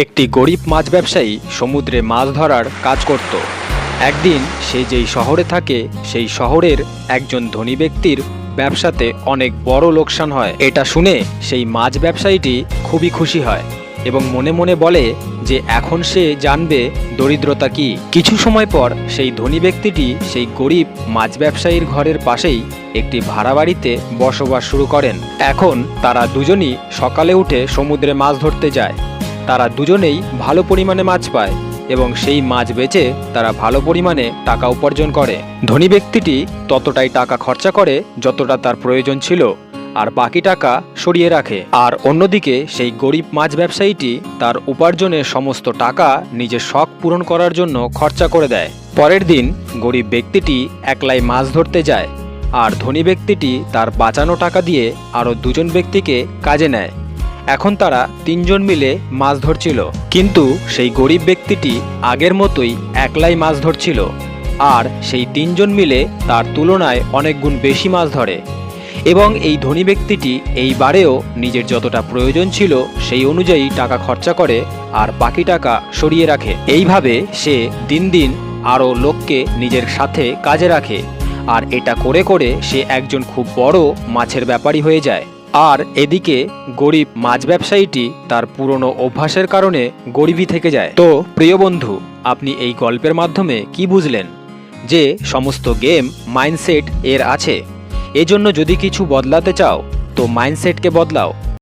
একটি গরিব মাছ ব্যবসায়ী সমুদ্রে মাছ ধরার কাজ করত। একদিন সে যেই শহরে থাকে সেই শহরের একজন ধনী ব্যক্তির ব্যবসাতে অনেক বড় লোকসান হয়। এটা শুনে সেই মাছ ব্যবসায়ীটি খুবই খুশি হয় এবং মনে মনে বলে যে এখন সে জানবে দরিদ্রতা কি। কিছু সময় পর সেই ধনী ব্যক্তিটি সেই গরিব মাছ ব্যবসায়ীর ঘরের পাশেই একটি ভাড়া বাড়িতে বসবাস শুরু করেন। এখন তারা দুজনই সকালে উঠে সমুদ্রে মাছ ধরতে যায়। তারা দুজনেই ভালো পরিমাণে মাছ পায় এবং সেই মাছ বেচে তারা ভালো পরিমাণে টাকা উপার্জন করে। ধনী ব্যক্তিটি ততটাই টাকা খরচা করে যতটা তার প্রয়োজন ছিল, আর বাকি টাকা সরিয়ে রাখে। আর অন্যদিকে সেই গরিব মাছ ব্যবসায়ীটি তার উপার্জনের সমস্ত টাকা নিজের শখ পূরণ করার জন্য খরচা করে দেয়। পরের দিন গরিব ব্যক্তিটি একলাই মাছ ধরতে যায়, আর ধনী ব্যক্তিটি তার বাঁচানো টাকা দিয়ে আরও দুজন ব্যক্তিকে কাজে নেয়। এখন তারা তিনজন মিলে মাছ ধরছিল, কিন্তু সেই গরিব ব্যক্তিটি আগের মতোই একলাই মাছ ধরছিল, আর সেই তিনজন মিলে তার তুলনায় অনেক গুণ বেশি মাছ ধরে। এবং এই ধনী ব্যক্তিটি এইবারেও নিজের যতটা প্রয়োজন ছিল সেই অনুযায়ী টাকা খরচা করে আর বাকি টাকা সরিয়ে রাখে। এইভাবে সে দিন দিন আরও লোককে নিজের সাথে কাজে রাখে, আর এটা করে করে সে একজন খুব বড় মাছের ব্যাপারী হয়ে যায়। আর এদিকে গরিব মাছ ব্যবসায়ীটি তার পুরনো অভ্যাসের কারণে গরিবই থেকে যায়। তো প্রিয় বন্ধু, আপনি এই গল্পের মাধ্যমে কি বুঝলেন? যে সমস্ত গেম মাইন্ডসেট এর আছে, এজন্য যদি কিছু বদলাতে চাও তো মাইন্ডসেটকে বদলাও।